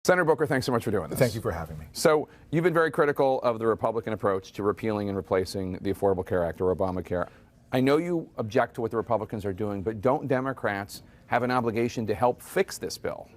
Senator Booker, thanks so much for doing this. Thank you for having me. So you've been very critical of the Republican approach to repealing and replacing the Affordable Care Act or Obamacare. I know you object to what the Republicans are doing, but don't Democrats have an obligation to help fix this bill?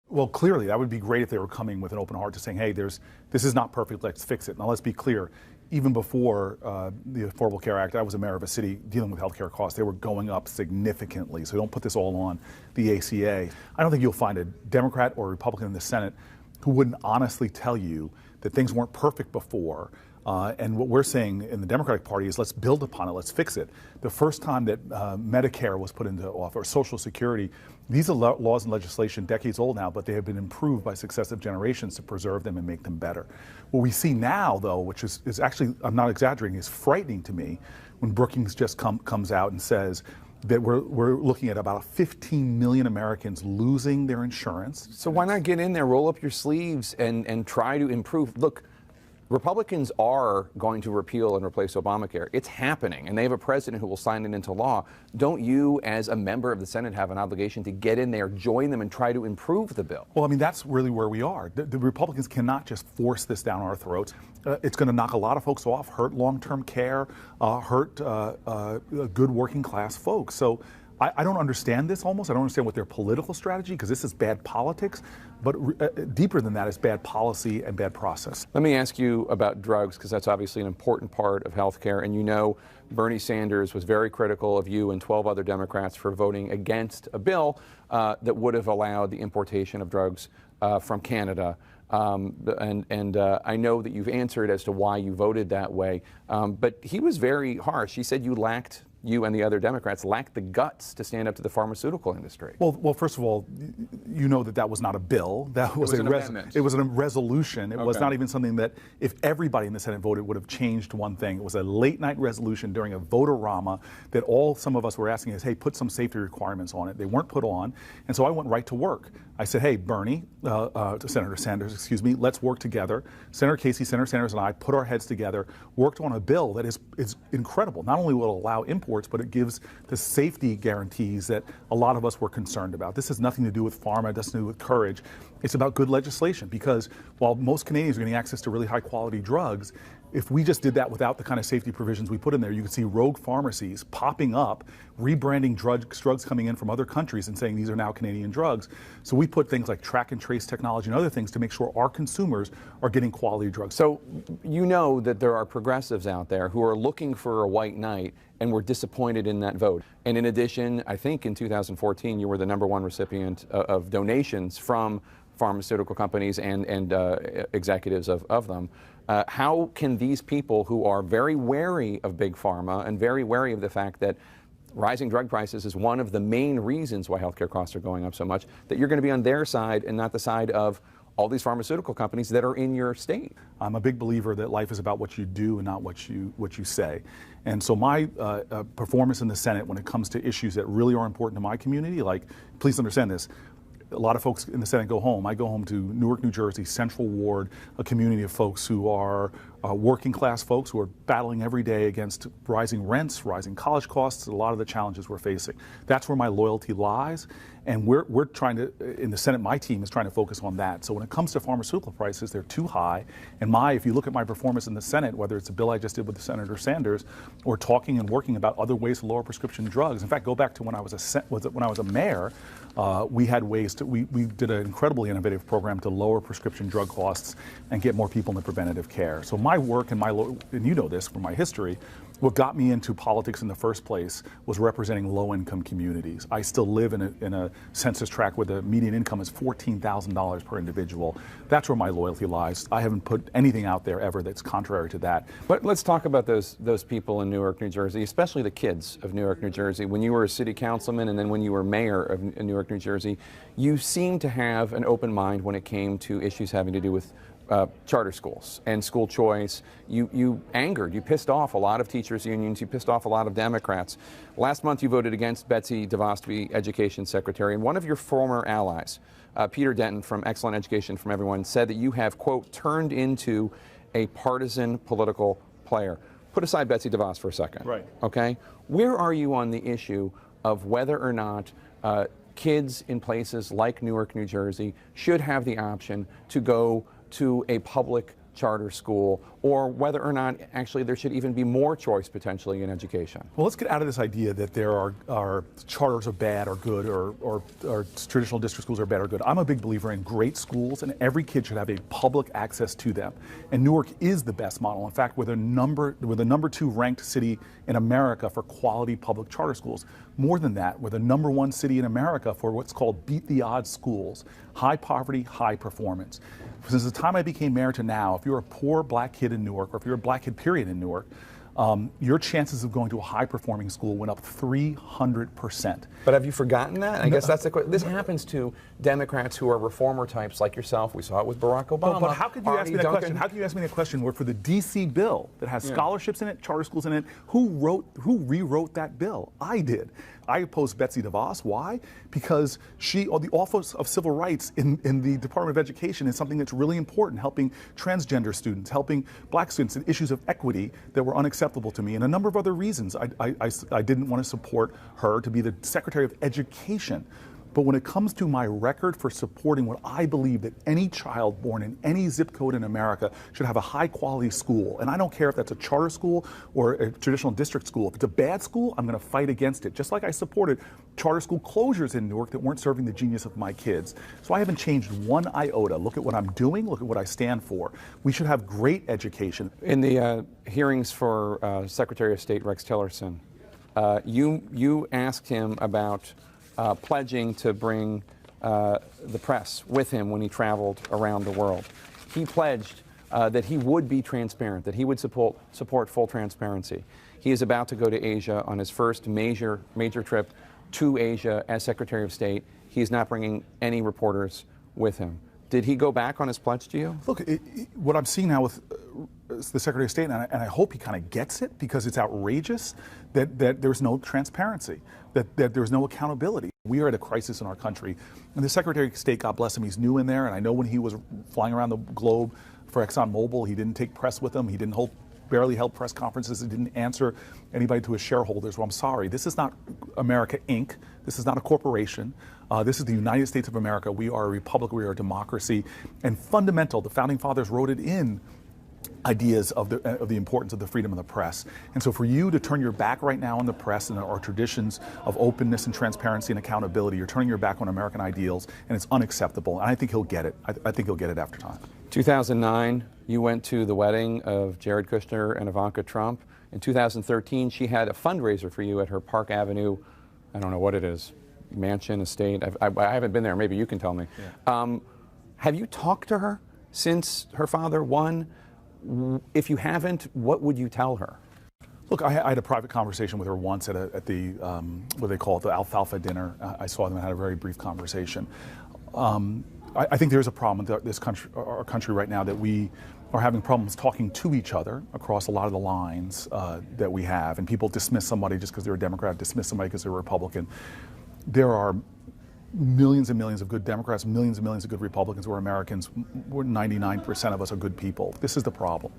Well, clearly, that would be great if they were coming with an open heart to saying, hey, this is not perfect, let's fix it. Now, let's be clear. Even before the Affordable Care Act, I was a mayor of a city dealing with healthcare costs. They were going up significantly, so don't put this all on the ACA. I don't think you'll find a Democrat or Republican in the Senate who wouldn't honestly tell you that things weren't perfect before. And what we're saying in the Democratic Party is let's build upon it, let's fix it. The first time that Medicare was put into office, or Social Security, these are laws and legislation decades old now, but they have been improved by successive generations to preserve them and make them better. What we see now, though, which is actually, I'm not exaggerating, is frightening to me when Brookings just comes out and says that we're looking at about 15 million Americans losing their insurance. So why not get in there, roll up your sleeves, and try to improve? Look, Republicans are going to repeal and replace Obamacare. It's happening, and they have a president who will sign it into law. Don't you, as a member of the Senate, have an obligation to get in there, join them, and try to improve the bill? Well, I mean, that's really where we are. The Republicans cannot just force this down our throats. It's going to knock a lot of folks off, hurt long-term care, hurt good working-class folks. So I don't understand this almost. I don't understand what their political strategy, because this is bad politics. But deeper than that is bad policy and bad process. Let me ask you about drugs, because that's obviously an important part of health care. And you know Bernie Sanders was very critical of you and 12 other Democrats for voting against a bill that would have allowed the importation of drugs from Canada. I know that you've answered as to why you voted that way. But he was very harsh. He said you and the other Democrats lacked the guts to stand up to the pharmaceutical industry. Well, first of all, you know that was not a bill. That was an amendment. It was a resolution. It was not even something that, if everybody in the Senate voted, would have changed one thing. It was a late-night resolution during a vote-a-rama that some of us were asking is, hey, put some safety requirements on it. They weren't put on, and so I went right to work. I said, hey, Bernie, Senator Sanders, excuse me, let's work together. Senator Casey, Senator Sanders, and I put our heads together, worked on a bill that is incredible. Not only will it allow imports, but it gives the safety guarantees that a lot of us were concerned about. This has nothing to do with pharma, it doesn't do with courage. It's about good legislation, because while most Canadians are getting access to really high quality drugs, if we just did that without the kind of safety provisions we put in there, you could see rogue pharmacies popping up, rebranding drugs coming in from other countries and saying these are now Canadian drugs. So we put things like track and trace technology and other things to make sure our consumers are getting quality drugs. So you know that there are progressives out there who are looking for a white knight and were disappointed in that vote. And in addition, I think in 2014 you were the #1 recipient of donations from pharmaceutical companies and executives of them. How can these people who are very wary of big pharma and very wary of the fact that rising drug prices is one of the main reasons why healthcare costs are going up so much, that you're going to be on their side and not the side of all these pharmaceutical companies that are in your state? I'm a big believer that life is about what you do and not what you say. And so my performance in the Senate when it comes to issues that really are important to my community, like, please understand this, a lot of folks in the Senate go home. I go home to Newark, New Jersey, Central Ward, a community of folks who are working class folks who are battling every day against rising rents, rising college costs, a lot of the challenges we're facing. That's where my loyalty lies. And we're trying to, in the Senate, my team is trying to focus on that. So when it comes to pharmaceutical prices, they're too high. And if you look at my performance in the Senate, whether it's a bill I just did with Senator Sanders, or talking and working about other ways to lower prescription drugs. In fact, go back to when I was a mayor, we had ways to, we did an incredibly innovative program to lower prescription drug costs and get more people into preventative care. So my work and and you know this from my history, what got me into politics in the first place was representing low-income communities. I still live in a census tract where the median income is $14,000 per individual. That's where my loyalty lies. I haven't put anything out there ever that's contrary to that. But let's talk about those people in Newark, New Jersey, especially the kids of Newark, New Jersey. When you were a city councilman and then when you were mayor of Newark, New Jersey, you seemed to have an open mind when it came to issues having to do with charter schools and school choice. You pissed off a lot of teachers unions, you pissed off a lot of Democrats. Last month you voted against Betsy DeVos to be education secretary, and one of your former allies, Peter Denton from Excellent Education from Everyone, said that you have, quote, turned into a partisan political player. Put aside Betsy DeVos for a second. Right. Okay? Where are you on the issue of whether or not kids in places like Newark, New Jersey should have the option to go to a public charter school, or whether or not actually there should even be more choice potentially in education. Well, let's get out of this idea that there are charters are bad or good, or traditional district schools are bad or good. I'm a big believer in great schools, and every kid should have a public access to them. And Newark is the best model. In fact, we're the number 2 ranked city in America for quality public charter schools. More than that, we're the number 1 city in America for what's called beat the odds schools, high poverty, high performance. Since the time I became mayor to now, if you're a poor black kid in Newark, or if you're a black kid period in Newark, your chances of going to a high-performing school went up 300%. But have you forgotten that? I guess that's the question. This happens to Democrats who are reformer types like yourself. We saw it with Barack Obama. But how could you ask me that question? How can you ask me that question where for the D.C. bill that has scholarships in it, charter schools in it, who rewrote that bill? I did. I opposed Betsy DeVos. Why? Because the Office of Civil Rights in the Department of Education is something that's really important, helping transgender students, helping black students, and issues of equity that were unacceptable to me, and a number of other reasons. I didn't want to support her to be the Secretary of Education. But when it comes to my record for supporting what I believe that any child born in any zip code in America should have a high quality school, and I don't care if that's a charter school or a traditional district school. If it's a bad school, I'm going to fight against it. Just like I supported charter school closures in Newark that weren't serving the genius of my kids. So I haven't changed one iota. Look at what I'm doing. Look at what I stand for. We should have great education. In the hearings for Secretary of State Rex Tillerson, you asked him about pledging to bring the press with him when he traveled around the world. He pledged that he would be transparent, that he would support full transparency. He is about to go to Asia on his first major trip to Asia as Secretary of State. He is not bringing any reporters with him. Did he go back on his pledge to you? Look, what I'm seeing now with the Secretary of State, and I hope he kind of gets it, because it's outrageous that there's no transparency, that there's no accountability. We are at a crisis in our country. And the Secretary of State, God bless him, he's new in there, and I know when he was flying around the globe for ExxonMobil, he didn't take press with him, he didn't barely held press conferences, he didn't answer anybody to his shareholders. Well, I'm sorry, this is not America, Inc., this is not a corporation. This is the United States of America. We are a republic, we are a democracy, and fundamental, the Founding Fathers wrote it in ideas of the importance of the freedom of the press. And so for you to turn your back right now on the press and our traditions of openness and transparency and accountability, you're turning your back on American ideals, and it's unacceptable. And I think he'll get it. I think he'll get it after time. 2009, you went to the wedding of Jared Kushner and Ivanka Trump. In 2013, she had a fundraiser for you at her Park Avenue, I don't know what it is, mansion, estate. I haven't been there. Maybe you can tell me. Yeah. Have you talked to her since her father won? If you haven't, what would you tell her? Look, I had a private conversation with her once at the what they call it, the Alfalfa dinner. I saw them and had a very brief conversation. I think there's a problem with this country, our country right now, that we are having problems talking to each other across a lot of the lines that we have, and people dismiss somebody just because they're a Democrat, dismiss somebody because they're a Republican. There are millions and millions of good Democrats, millions and millions of good Republicans. We're Americans. We're 99% of us are good people. This is the problem.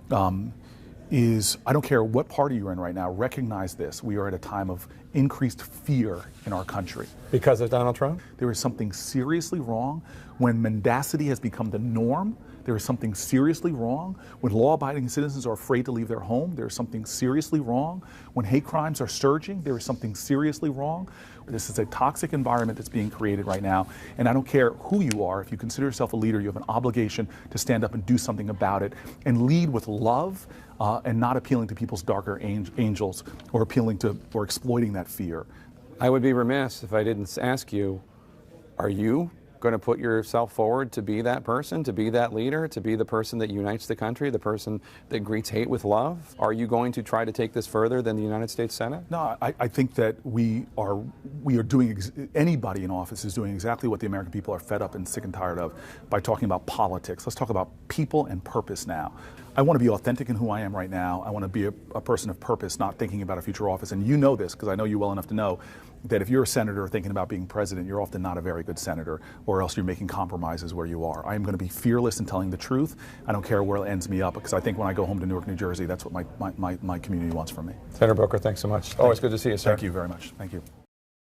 I don't care what party you're in right now, recognize this. We are at a time of increased fear in our country. Because of Donald Trump? There is something seriously wrong when mendacity has become the norm. There is something seriously wrong when law-abiding citizens are afraid to leave their home. There is something seriously wrong when hate crimes are surging. There is something seriously wrong. This is a toxic environment that's being created right now, and I don't care who you are. If you consider yourself a leader, you have an obligation to stand up and do something about it, and lead with love and not appealing to people's darker angels or appealing to or exploiting that fear. I would be remiss if I didn't ask you, are you going to put yourself forward to be that person, to be that leader, to be the person that unites the country, the person that greets hate with love? Are you going to try to take this further than the United States Senate? No, I think that we are doing, anybody in office is doing exactly what the American people are fed up and sick and tired of by talking about politics. Let's talk about people and purpose now. I want to be authentic in who I am right now. I want to be a person of purpose, not thinking about a future office. And you know this, because I know you well enough to know that if you're a senator thinking about being president, you're often not a very good senator, or else you're making compromises where you are. I am going to be fearless in telling the truth. I don't care where it ends me up, because I think when I go home to Newark, New Jersey, that's what my community wants from me. Senator Booker, thanks so much. Always good to see you, sir. Thank you very much. Thank you.